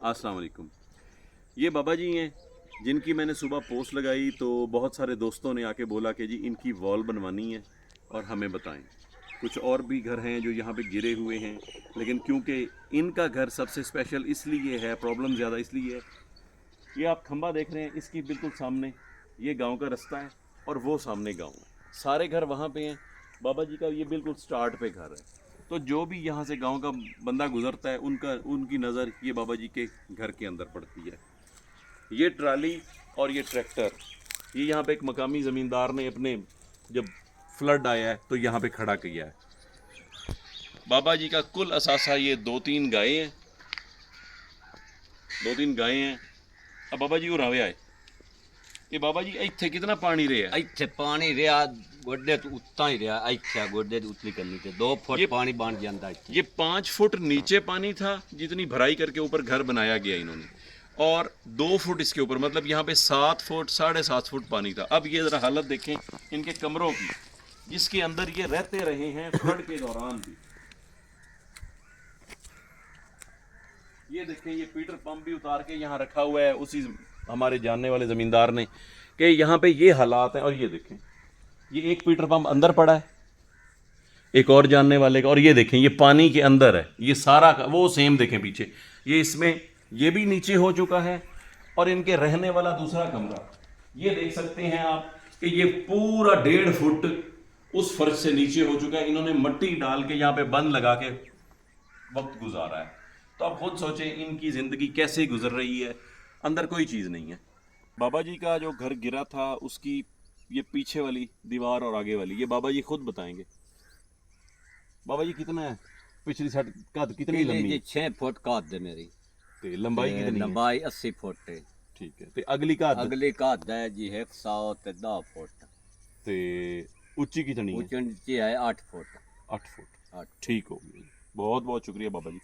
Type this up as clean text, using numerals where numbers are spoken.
अस्सलाम वालेकुम। ये बाबा जी हैं जिनकी मैंने सुबह पोस्ट लगाई तो बहुत सारे दोस्तों ने आके बोला कि जी इनकी वॉल बनवानी है और हमें बताएं। कुछ और भी घर हैं जो यहाँ पे गिरे हुए हैं, लेकिन क्योंकि इनका घर सबसे स्पेशल इसलिए है, प्रॉब्लम ज़्यादा इसलिए है। ये आप खंबा देख रहे हैं, इसकी बिल्कुल सामने ये गांव का रास्ता है और वो सामने गांव है। सारे घर वहाँ पे हैं। बाबा जी का ये बिल्कुल स्टार्ट पे घर है। तो जो भी यहाँ से गांव का बंदा गुजरता है उनकी नज़र ये बाबा जी के घर के अंदर पड़ती है। ये ट्राली और ये ट्रैक्टर, ये यहाँ पे एक मकामी ज़मींदार ने अपने जब फ्लड आया है तो यहाँ पे खड़ा किया है। बाबा जी का कुल असासा ये दो तीन गायें हैं। अब बाबा जी उरावे आए, ये बाबा जी इत्थे कितना पानी रहा? ਇੱਥੇ ਪਾਣੀ ਰਿਹਾ ਗੋਡੇ ਤੋਂ ਉੱਤਾਂ ਹੀ ਰਿਹਾ ਇੱਥੇ ਗੋਡੇ ਦੀ ਉਤਲੀ ਕਰਨੀ ਤੇ 2 ਫੁੱਟ ये ਪਾਣੀ ਬਣ ਜਾਂਦਾ ਇੱਥੇ ये 5 फुट नीचे पानी था, जितनी भराई करके ऊपर घर बनाया गया इन्होंने, और 2 फुट इसके ऊपर, मतलब यहाँ पे 7 फुट 7.5 फुट पानी था। अब ये ज़रा हालत देखें इनके कमरों की, जिसके अंदर ये रहते रहे हैं फ्लड के दौरान भी। ये देखें, ये पीटर पंप भी उतार के यहाँ रखा हुआ है उसी हमारे जानने वाले ज़मींदार ने, कि यहाँ पे ये हालात हैं। और ये देखें, ये एक पीटर पंप अंदर पड़ा है एक और जानने वाले का, और ये देखें ये पानी के अंदर है, ये सारा वो सेम देखें पीछे, ये इसमें ये भी नीचे हो चुका है। और इनके रहने वाला दूसरा कमरा ये देख सकते हैं आप कि ये पूरा 1.5 फुट उस फर्श से नीचे हो चुका है। इन्होंने मिट्टी डाल के यहाँ पे बंद लगा के वक्त गुजारा है। तो आप खुद सोचें इनकी ज़िंदगी कैसे गुजर रही है, अंदर कोई चीज़ नहीं है। बाबा जी का जो घर गिरा था उसकी ये पीछे वाली दीवार और आगे वाली, ये बाबा जी खुद बताएंगे। बाबा जी कितना है पिछली साइड कद कितनी लंबी है? 6 फुट काद है मेरी ते लंबाई ਤੇ कितनी है? ਲੰਬਾਈ 80 ਫੁੱਟ ਹੈ ठीक है। ते अगली कद ਅਗਲੀ ਕਾਦ है जी 100 ਤੇ 10 ਫੁੱਟ ते ऊंची कितनी है? ਉੱਚੀ ਨੀਚੀ ਹੈ 8 ਫੁੱਟ 8 फुट। 8 ठीक हो गई, बहुत बहुत शुक्रिया बाबा जी।